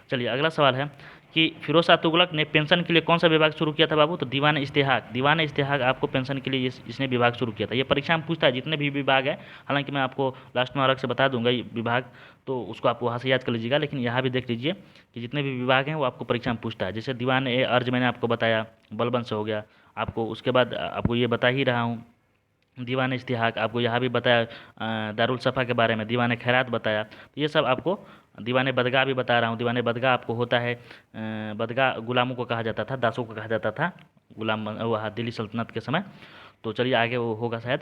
चलिए अगला सवाल है कि फिरोज शाह तुगलक ने पेंशन के लिए कौन सा विभाग शुरू किया था बाबू? तो दीवान इस्तेहाक। दीवान इस्तेहाक आपको पेंशन के लिए इसने विभाग शुरू किया था। ये परीक्षा में पूछता है जितने भी विभाग है, हालांकि मैं आपको लास्ट में अलग से बता दूंगा ये विभाग, तो उसको आप वहाँ से याद कर लीजिएगा। लेकिन यहाँ भी देख लीजिए कि जितने भी विभाग हैं वो आपको परीक्षा में पूछता है। जैसे दीवान अर्ज मैंने आपको बताया, बलबंश हो गया आपको, उसके बाद आपको ये बता ही रहा हूँ दीवान इस्तिहाक, आपको यहाँ भी बताया दारुल सफ़ा के बारे में, दीवान खैरात बताया, तो ये सब आपको दीवान बदगा भी बता रहा हूँ। दीवान बदगा आपको होता है, बदगा गुलामों को कहा जाता था, दासों को कहा जाता था गुलाम वहाँ दिल्ली सल्तनत के समय। तो चलिए आगे वो होगा शायद।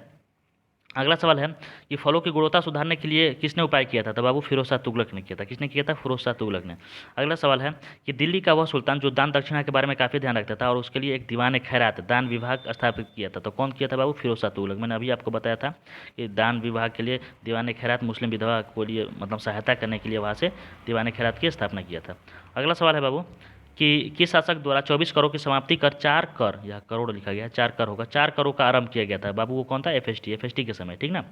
अगला सवाल है कि फलों की गुणवत्ता सुधारने के लिए किसने उपाय किया था? तो बाबू फिरोज शाह तुगलक ने किया था। किसने किया था? फिरोज शाह तुगलक ने। अगला सवाल है कि दिल्ली का वह सुल्तान जो दान दक्षिणा के बारे में काफ़ी ध्यान रखता था और उसके लिए एक दीवान खैरात दान विभाग स्थापित किया था, तो कौन किया था बाबू? फिरोज शाह तुगलक। मैंने अभी आपको बताया था कि दान विभाग के लिए दीवान खैरात मुस्लिम विधवा को लिए मतलब सहायता करने के लिए वहाँ से दीवान खैरात की स्थापना किया था। अगला सवाल है बाबू कि किस शासक द्वारा 24 करों की समाप्ति कर 4 कर, या करोड़ लिखा गया, 4 कर होगा, 4 करों का आरंभ किया गया था बाबू? वो कौन था? एफएसटी के समय, ठीक ना।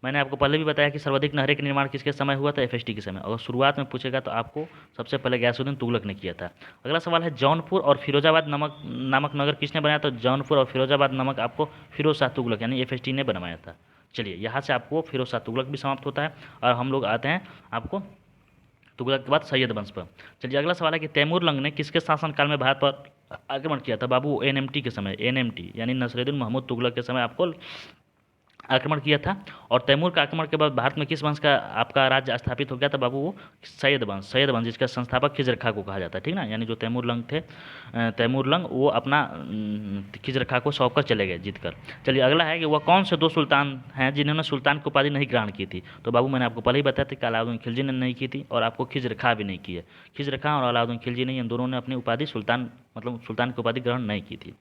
मैंने आपको पहले भी बताया कि सर्वाधिक नहरें का निर्माण किसके समय हुआ था? एफएसटी के समय। और शुरुआत में पूछेगा तो आपको सबसे पहले गयासुद्दीन तुगलक ने किया था। अगला सवाल है जौनपुर और फिरोजाबाद नामक नगर किसने बनाया? तो जौनपुर और फिरोजाबाद नामक आपको फिरोज शाह तुगलक यानी एफएसटी ने बनवाया था। चलिए, यहाँ से आपको फिरोज शाह तुगलक भी समाप्त होता है और हम लोग आते हैं आपको तुगलक के बाद सैयद वंश पर। चलिए, अगला सवाल है कि तैमूर लंग ने किसके शासनकाल में भारत पर आक्रमण किया था? बाबू एनएमटी के समय, एनएमटी यानी नसरुद्दीन महमूद तुगलक के समय आपको आक्रमण किया था। और तैमूर का आक्रमण के बाद भारत में किस वंश का आपका राज्य स्थापित हो गया था बाबू? वो सैयद वंश जिसका संस्थापक खिजर खां को कहा जाता है, ठीक ना। यानी जो तैमूर लंग थे, तैमूर लंग वो अपना खिजर खां को सौंप कर चले गए जीत कर। चलिए, अगला है कि वह कौन से 2 सुल्तान हैं जिन्होंने सुल्तान की उपाधि नहीं ग्रहण की थी? तो बाबू मैंने आपको पहले ही बताया था कि अलाउद्दीन खिलजी ने नहीं की थी और आपको खिजर खां भी नहीं की है। खिजर खां और अलाउद्दीन खिलजी ने इन दोनों ने अपनी उपाधि सुल्तान मतलब सुल्तान की उपाधि ग्रहण नहीं की थी।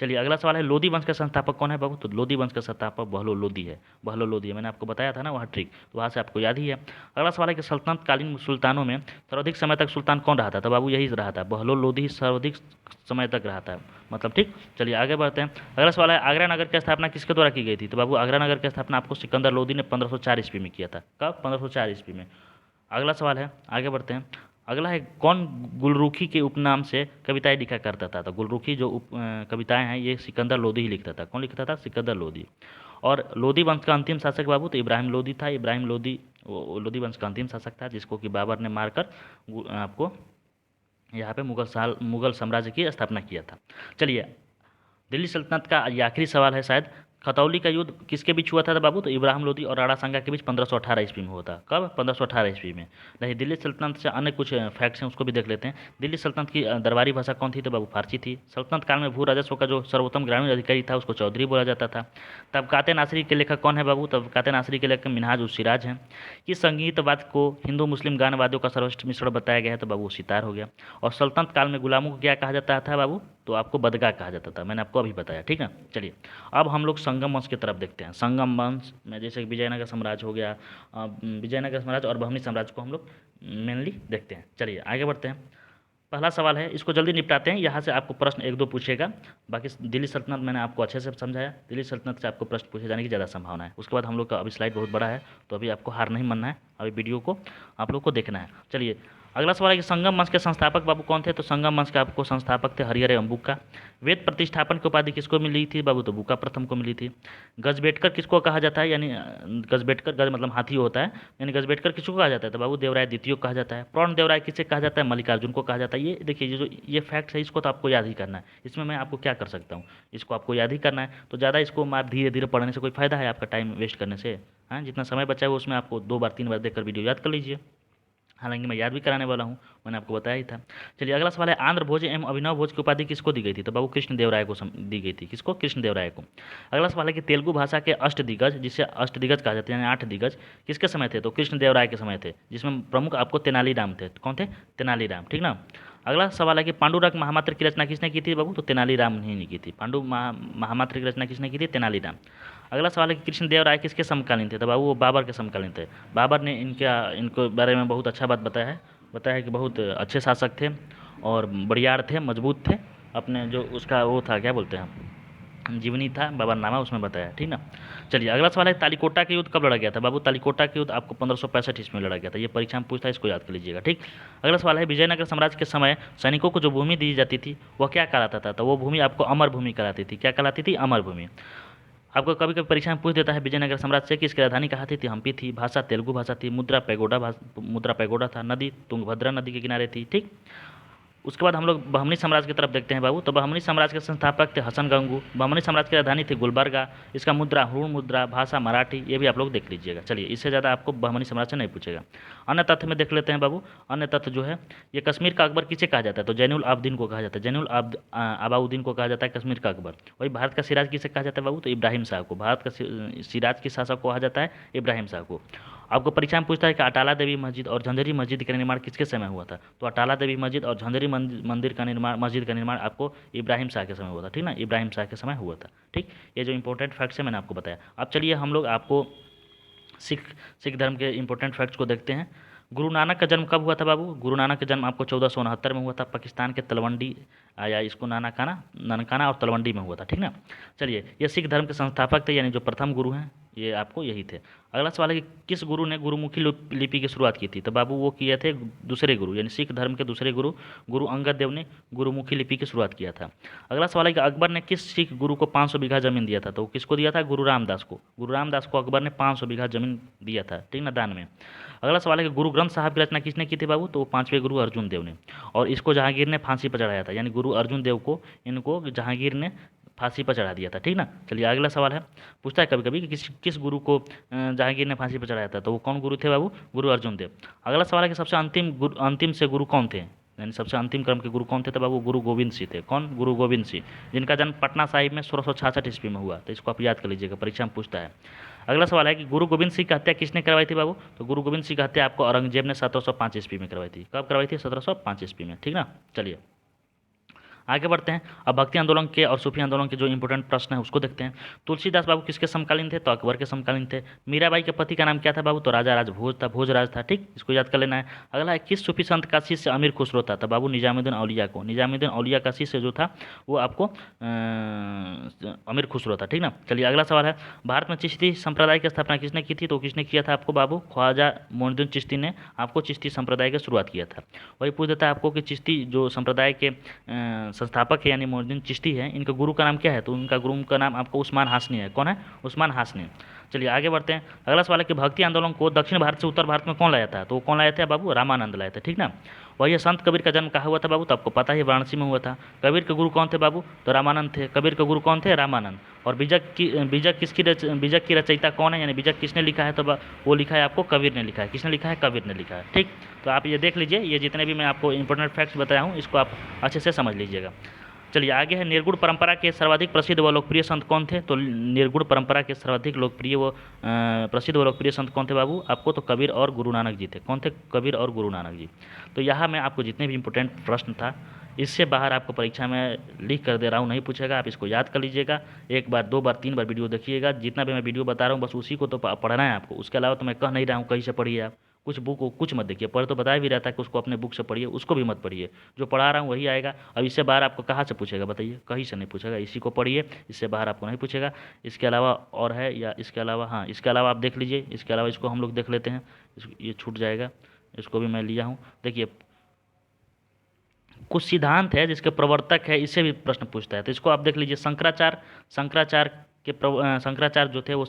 चलिए, अगला सवाल है लोधी वंश का संस्थापक कौन है बाबू? तो लोधी वंश का संस्थापक बहलो लोधी है। बहलो लोधी है, मैंने आपको बताया था ना वहाँ ट्रिक, तो वहाँ से आपको याद ही है। अगला सवाल है कि सल्तनत कालीन सुल्तानों में सर्वाधिक समय तक सुल्तान कौन रहा था? तो बाबू यही रहा था, बहलो लोधी सर्वाधिक समय तक रहा था, मतलब ठीक। चलिए आगे बढ़ते हैं। अगला सवाल है आगरा नगर की स्थापना किसके द्वारा की गई थी? तो बाबू आगरा नगर की स्थापना आपको सिकंदर लोधी ने 1504 ईस्वी में किया था। कब? 1504 ईस्वी में। अगला सवाल है, आगे बढ़ते हैं। अगला है कौन गुलरुखी के उपनाम से कविताएं लिखा करता था? तो गुलरुखी जो कविताएं हैं ये सिकंदर लोधी ही लिखता था। कौन लिखता था? सिकंदर लोधी। और लोधी वंश का अंतिम शासक बाबू तो इब्राहिम लोधी था। इब्राहिम लोधी वो लोधी वंश का अंतिम शासक था जिसको कि बाबर ने मारकर आपको यहाँ पे मुगल साम्राज्य की स्थापना किया था। चलिए, दिल्ली सल्तनत का ये आखिरी सवाल है शायद। खतौली का युद्ध किसके बीच हुआ था बाबू? तो इब्राहिम लोधी और राणा सांगा के बीच 1518 ईस्वी में हुआ था। कब? 1518 ईस्वी में। नहीं, दिल्ली सल्तनत से अन्य कुछ फैक्ट्स हैं उसको भी देख लेते हैं। दिल्ली सल्तनत की दरबारी भाषा कौन थी? तो बाबू फारसी थी। सल्तनत काल में भू राजस्व का जो सर्वोत्तम ग्रामीण अधिकारी था उसको चौधरी बोला जाता था। तबकाते नासरी के लेखक कौन है बाबू? तबकाते नासरी के लेखक मिनहाज उस सिराज हैं। किस संगीतवाद को हिंदू मुस्लिम गान वाद्यों का सर्वश्रेष्ठ मिश्रण बताया गया है? तो बाबू सितार हो गया। और सल्तनत काल में गुलामों को क्या कहा जाता था बाबू? तो आपको बदगा कहा जाता था, मैंने आपको अभी बताया, ठीक है। चलिए, अब हम लोग संगम वंश की तरफ देखते हैं। संगम वंश में जैसे विजयनगर साम्राज्य हो गया, विजयनगर साम्राज्य और बहमनी साम्राज्य को हम लोग मेनली देखते हैं। चलिए आगे बढ़ते हैं। पहला सवाल है, इसको जल्दी निपटाते हैं, यहाँ से आपको प्रश्न 1-2 पूछेगा। बाकी दिल्ली सल्तनत मैंने आपको अच्छे से समझाया। दिल्ली सल्तनत से आपको प्रश्न पूछे जाने की ज़्यादा संभावना है। उसके बाद हम लोग का अभी स्लाइड बहुत बड़ा है तो अभी आपको हार नहीं मानना है, अभी वीडियो को आप लोग को देखना है। चलिए, अगला सवाल है कि संगम वंश के संस्थापक बाबू कौन थे? तो संगम वंश के आपको संस्थापक थे हरिहर एवं बुक्का। वेद प्रतिष्ठापन की उपाधि किसको मिली थी बाबू? तो बुक्का प्रथम को मिली थी। गजबेटकर किसको कहा जाता है? यानी गजबेटकर, गज मतलब हाथी होता है, यानी गजबेटकर किसको कहा जाता है? तो बाबू देवराय द्वितीय को कहा जाता है। पौर्ण देवराय किसे कहा जाता है? मल्लिकार्जुन को कहा जाता है। ये देखिए, ये फैक्ट है, इसको तो आपको याद ही करना है। इसमें मैं आपको क्या कर सकता हूँ, इसको आपको याद ही करना है। तो ज़्यादा इसको आप धीरे धीरे पढ़ने से कोई फ़ायदा है आपका टाइम वेस्ट करने से? हाँ, जितना समय बचा है वो उसमें आपको 2 बार 3 बार देखकर वीडियो याद कर लीजिए। हालांकि मैं याद भी कराने वाला हूँ, मैंने आपको बताया ही था। चलिए, अगला सवाल है आंध्र भोज एवं अभिनव भोज की उपाधि किसको दी गई थी? तो बाबू कृष्णदेवराय को दी गई थी। किसको? कृष्णदेवराय को। अगला सवाल है कि तेलुगु भाषा के अष्टदिग्गज, जिसे अष्टदिग्गज कहा जाता है यानी 8 दिग्गज, किसके समय थे? तो कृष्णदेवराय के समय थे, जिसमें प्रमुख आपको तेनालीराम थे। कौन थे? तेनालीराम, ठीक ना। अगला सवाल है कि पांडुरंग महामात्र की रचना किसने की थी बाबू? तो तेनालीराम ने की थी। महामात्र की रचना किसने की थी? तेनालीराम। अगला सवाल है कि कृष्णदेवराय किसके समकालीन थे? तो बाबू वो बाबर के समकालीन थे। बाबर ने इनको बारे में बहुत अच्छा बात बताया है कि बहुत अच्छे शासक थे और बड़ियार थे, मजबूत थे। अपने जो उसका वो था, क्या बोलते हैं, जीवनी था, बाबरनामा, उसमें बताया, ठीक ना। चलिए, अगला सवाल है तालीकोटा का युद्ध कब लड़ा गया था बाबू? तालीकोटा का युद्ध आपको 1565 ईस्वी में लड़ा गया था। ये परीक्षा में पूछता है, इसको याद कर लीजिएगा, ठीक। अगला सवाल है विजयनगर साम्राज्य के समय सैनिकों को जो भूमि दी जाती थी वह क्या कहलाता था? तो वो भूमि आपको अमर भूमि कहलाती थी। क्या कहलाती थी? अमर भूमि। आपको कभी कभी परीक्षा में पूछ देता है विजयनगर साम्राज्य से कि इसकी राजधानी कहाँ थी? हम्पी थी। भाषा तेलुगु भाषा थी। मुद्रा पैगोडा था। नदी तुंगभद्रा नदी के किनारे थी, ठीक। उसके बाद हम लोग बहमनी साम्राज्य की तरफ देखते हैं बाबू। तो बहमनी साम्राज्य के संस्थापक थे हसन गंगू। बहमनी साम्राज्य की राजधानी थी गुलबर्गा। इसका मुद्रा हुण मुद्रा, भाषा मराठी, ये भी आप लोग देख लीजिएगा। चलिए, इससे ज़्यादा आपको बहमनी साम्राज्य से नहीं पूछेगा। अन्य तथ्य में देख लेते हैं बाबू। अन्य तथ्य जो है, ये कश्मीर का अकबर किसे कहा जाता है, तो जैनुल आबदीन को कहा जाता है। जैनुल आबाउद्दीन को कहा जाता है कश्मीर का अकबर। वही भारत का सिराज किसे कहा जाता है बाबू, तो इब्राहिम शाह को। भारत का सिराज किस शासक को कहा जाता है, इब्राहिम शाह को। आपको परीक्षा में पूछता है कि अटाला देवी मस्जिद और झंझरी मस्जिद का निर्माण किसके समय हुआ था, तो अटाला देवी मस्जिद और झंझरी मंदिर का निर्माण, मस्जिद का निर्माण आपको इब्राहिम शाह के समय हुआ था, ठीक ना, इब्राहिम शाह के समय हुआ था। ठीक, ये जो इंपॉर्टेंट फैक्ट्स है मैंने आपको बताया। अब चलिए हम लोग आपको सिख सिख धर्म के इंपॉर्टेंट फैक्ट्स को देखते हैं। गुरु नानक का जन्म कब हुआ था बाबू, गुरु नानक का जन्म आपको 1469 में हुआ था, पाकिस्तान के तलवंडी या इसको नानकाना और तलवंडी में हुआ था, ठीक ना। चलिए, ये सिख धर्म के संस्थापक थे, यानी जो प्रथम गुरु हैं ये आपको यही थे। अगला सवाल है कि किस गुरु ने गुरुमुखी लिपि की शुरुआत की थी, तो बाबू वो किए थे दूसरे गुरु, यानी सिख धर्म के दूसरे गुरु गुरु अंगद देव ने गुरुमुखी लिपि की शुरुआत किया था। अगला सवाल है कि अकबर ने किस सिख गुरु को 500 बीघा जमीन दिया था, तो किसको दिया था, गुरु रामदास को। गुरु रामदास को अकबर ने 500 बीघा जमीन दिया था, ठीक ना, दान में। अगला सवाल है कि गुरु ग्रंथ साहब की रचना किसने की थी बाबू, तो वो 5वें गुरु अर्जुन देव ने, और इसको जहांगीर ने फांसी पर चढ़ाया था, यानी गुरु अर्जुन देव को इनको जहांगीर ने फांसी पर चढ़ा दिया था, ठीक ना। चलिए अगला सवाल है, पूछता है कभी कभी कि किस गुरु को जहांगीर ने फांसी पर चढ़ाया था, तो वो कौन गुरु थे बाबू, गुरु अर्जुन देव। अगला सवाल है कि सबसे अंतिम से गुरु कौन थे, यानी सबसे अंतिम क्रम के गुरु कौन थे, तो बाबू गुरु गोविंद सिंह थे। कौन, गुरु गोविंद सिंह, जिनका जन्म पटना साहिब में 1666 ईस्वी में हुआ। तो इसको आप याद कर लीजिएगा, परीक्षा में पूछता है। अगला सवाल है कि गुरु गोविंद सिंह की हत्या किसने करवाई थी बाबू, तो गुरु गोविंद सिंह की हत्या आपको औरंगजेब ने 1705 ईस्वी में करवाई थी। कब करवाई थी, 1705 ईस्वी में, ठीक ना। चलिए आगे बढ़ते हैं। अब भक्ति आंदोलन के और सूफी आंदोलन के जो इंपॉर्टेंट प्रश्न है उसको देखते हैं। तुलसीदास बाबू किसके समकालीन थे, तो अकबर के समकालीन थे। मीराबाई के पति का नाम क्या था बाबू, तो राजा राजभोज था, भोजराज था, ठीक, इसको याद कर लेना है। अगला है किस सूफी संत का शिष्य अमीर खुसरो था, तो बाबू निजामुद्दीन औलिया को। निजामुद्दीन औलिया का शिष्य जो था वो आपको अमीर खुसरो था, ठीक ना। चलिए अगला सवाल है, भारत में चिश्ती संप्रदाय की स्थापना किसने की थी, तो किसने किया था आपको बाबू, ख्वाजा मोइनुद्दीन चिश्ती ने आपको चिश्ती संप्रदाय की शुरुआत किया था। वही पूछ देता है आपको कि चिश्ती जो संप्रदाय के संस्थापक है यानी मोइनुद्दीन चिश्ती है, इनका गुरु का नाम क्या है, तो उनका गुरु का नाम आपको उस्मान हासनी है। कौन है, उस्मान हासनी। चलिए आगे बढ़ते हैं। अगला सवाल है कि भक्ति आंदोलन को दक्षिण भारत से उत्तर भारत में कौन लाया था, तो वो कौन लाया था बाबू, रामानंद लाए थे, ठीक ना। वही संत कबीर का जन्म कहाँ हुआ था बाबू, तो आपको पता ही वाराणसी में हुआ था। कबीर के गुरु कौन थे बाबू, तो रामानंद थे। कबीर के गुरु कौन थे, रामानंद। और बीजक की रचयिता कौन है, यानी बीजक किसने लिखा है, तो वो लिखा है आपको कबीर ने लिखा है। किसने लिखा है, कबीर ने लिखा है, ठीक। तो आप ये देख लीजिए, ये जितने भी मैं आपको इंपॉर्टेंट फैक्ट्स बताया हूँ इसको आप अच्छे से समझ लीजिएगा। चलिए आगे है, निर्गुण परंपरा के सर्वाधिक प्रसिद्ध व लोकप्रिय संत कौन थे, तो निर्गुण परंपरा के सर्वाधिक लोकप्रिय व प्रसिद्ध व लोकप्रिय संत कौन थे बाबू आपको, तो कबीर और गुरु नानक जी थे। कौन थे, कबीर और गुरु नानक जी। तो यहाँ मैं आपको जितने भी इंपॉर्टेंट प्रश्न था इससे बाहर आपको परीक्षा में लिख कर दे रहा हूँ, नहीं पूछेगा, आप इसको याद कर लीजिएगा। एक बार, दो बार, तीन बार वीडियो देखिएगा, जितना भी मैं वीडियो बता रहा हूँ बस उसी को तो पढ़ना है आपको। उसके अलावा तो मैं कह नहीं रहा हूँ कहीं से पढ़िए आप, कुछ बुक कुछ मत देखिए। पढ़ तो बताया भी रहता है कि उसको अपने बुक से पढ़िए, उसको भी मत पढ़िए। जो पढ़ा रहा हूँ वही आएगा। अब इससे बाहर आपको कहाँ से पूछेगा बताइए, कहीं से नहीं पूछेगा। इसी को पढ़िए, इससे बाहर आपको नहीं पूछेगा। इसके अलावा और है या इसके अलावा, हाँ इसके अलावा आप देख लीजिए। इसके अलावा इसको हम लोग देख लेते हैं, ये छूट जाएगा, इसको भी मैं लिया हूँ। देखिए कुछ सिद्धांत है जिसके प्रवर्तक है, इससे भी प्रश्न पूछता है, तो इसको आप देख लीजिए। शंकराचार्य जो थे वो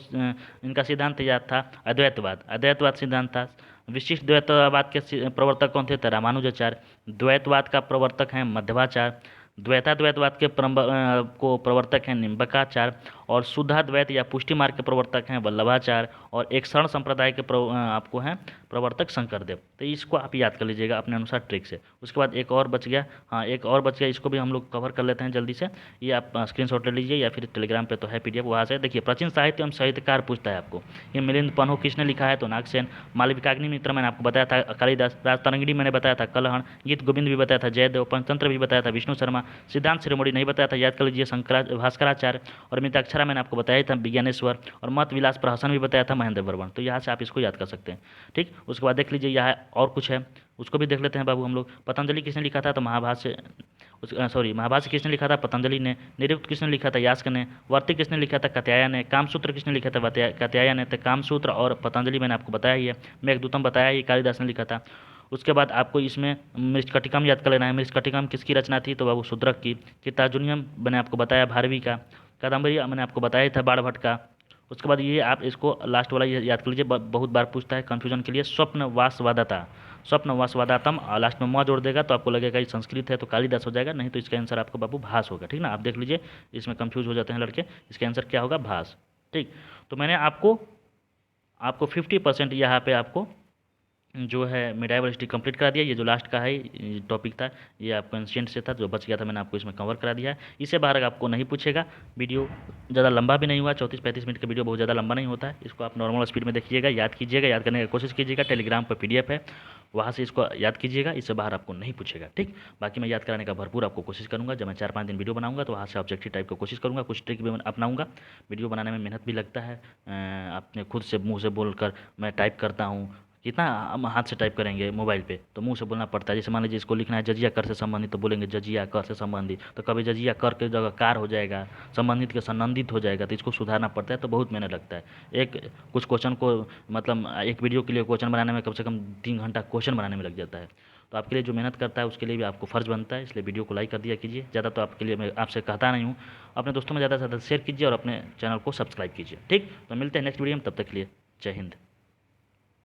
इनका सिद्धांत याद था अद्वैतवाद सिद्धांत था। विशिष्ट द्वैतवाद के प्रवर्तक कौन थे, तो रामानुजाचार्य। द्वैतवाद का प्रवर्तक हैं मध्वाचार्य। द्वैतवाद के प्रवर्तक हैं निम्बकाचार्य। और शुद्धाद्वैत या पुष्टि मार्ग के प्रवर्तक हैं वल्लभाचार्य। और एक शरण संप्रदाय के आपको हैं प्रवर्तक शंकरदेव। तो इसको आप याद कर लीजिएगा अपने अनुसार ट्रिक से। उसके बाद एक और बच गया, हाँ एक और बच गया, इसको भी हम लोग कवर कर लेते हैं जल्दी से। ये आप स्क्रीनशॉट ले लीजिए या फिर टेलीग्राम पे तो है PDF, वहाँ से देखिए। प्राचीन साहित्य एवं साहित्यकार पूछता है आपको, ये मिलिंद पन्हो किसने लिखा है, तो नागसेन। मालविकाग्नि मित्र मैंने आपको बताया था कालिदास। राजतरंगिणी मैंने बताया था कलहण। गीत गोविंद भी बताया था जयदेव। पंचतंत्र भी बताया था विष्णु शर्मा। सिद्धांत शिरोमणि नहीं बताया था, याद कर लीजिए भास्कराचार्य। और मिताक्षरा मैंने आपको बताया था विज्ञानेश्वर। और मत विलास प्रहसन भी बताया था महेंद्र वर्मन। तो यहाँ से आप इसको याद कर सकते हैं, ठीक। उसके बाद देख लीजिए यहाँ और कुछ है, उसको भी देख लेते हैं बाबू हम लोग। पतंजलि किसने लिखा था, तो महाभाष्य किसने लिखा था, पतंजलि ने। निरुक्त किसने लिखा था, यास्क ने। वर्ती किसने लिखा था, कात्यायन ने। कामसूत्र किसने लिखा था, कात्यायन ने। तो कामसूत्र और पतंजलि मैंने आपको बताया ही है। मेघदूतम बताया ही, कालिदास ने लिखा था। उसके बाद आपको इसमें मृच्छकटिकम याद कर लेना है। मृच्छकटिकम किसकी रचना थी, तो बाबू शूद्रक की। चित्तार्जुनियम मैंने आपको बताया भारवी का। कादम्बरी मैंने आपको बताया था बाणभट्ट का। उसके बाद ये आप इसको लास्ट वाला याद कर लीजिए, बहुत बार पूछता है कन्फ्यूजन के लिए। स्वप्नवासवादातम लास्ट में म जोड़ देगा तो आपको लगेगा ये संस्कृत है तो कालिदास हो जाएगा, नहीं तो इसका आंसर आपको बाबू भास होगा, ठीक ना। आप देख लीजिए, इसमें कंफ्यूज हो जाते हैं लड़के, इसका आंसर क्या होगा, भास, ठीक। तो मैंने आपको 50% यहाँ पे आपको जो है मिडाइवल हिस्ट्री कंप्लीट करा दिया। ये जो लास्ट का है टॉपिक था, ये आपका एंशिएंट से था, जो बच गया था मैंने आपको इसमें कवर करा दिया है। इससे बाहर अगर आपको नहीं पूछेगा, वीडियो ज़्यादा लंबा भी नहीं हुआ, 34-35 मिनट का वीडियो बहुत ज़्यादा लंबा नहीं होता है। इसको आप नॉर्मल स्पीड में देखिएगा, याद कीजिएगा, याद करने की कोशिश कीजिएगा। टेलीग्राम पर PDF है, वहाँ से इसको याद कीजिएगा। इससे बाहर आपको नहीं पूछेगा, ठीक। बाकी मैं याद कराने का भरपूर आपको कोशिश करूँगा। जब मैं 4-5 दिन वीडियो बनाऊँगा तो वहाँ से ऑब्जेक्टिव टाइप की कोशिश करूँगा, कुछ ट्रिक भी मैं अपनाऊँगा। वीडियो बनाने में मेहनत भी लगता है, अपने खुद से मुँह से बोलकर मैं टाइप करता हूँ। कितना हम हाथ से टाइप करेंगे मोबाइल पे, तो मुंह से बोलना पड़ता है। जैसे मान लीजिए इसको लिखना है जजिया कर से संबंधित, तो बोलेंगे जजिया कर से संबंधित, तो कभी जजिया कर के जगह कार हो जाएगा, संबंधित के संबंधित हो जाएगा, तो इसको सुधारना पड़ता है। तो बहुत मेहनत लगता है। एक कुछ क्वेश्चन को, मतलब एक वीडियो के लिए क्वेश्चन बनाने में कम से कम 3 घंटा क्वेश्चन बनाने में लग जाता है। तो आपके लिए जो मेहनत करता है उसके लिए भी आपको फ़र्ज़ बनता है, इसलिए वीडियो को लाइक कर दिया कीजिए। ज़्यादा तो आपके लिए मैं आपसे कहता नहीं हूँ, अपने दोस्तों में ज़्यादा से ज़्यादा शेयर कीजिए और अपने चैनल को सब्सक्राइब कीजिए, ठीक। तो मिलते हैं नेक्स्ट वीडियो में, तब तक के लिए जय हिंद।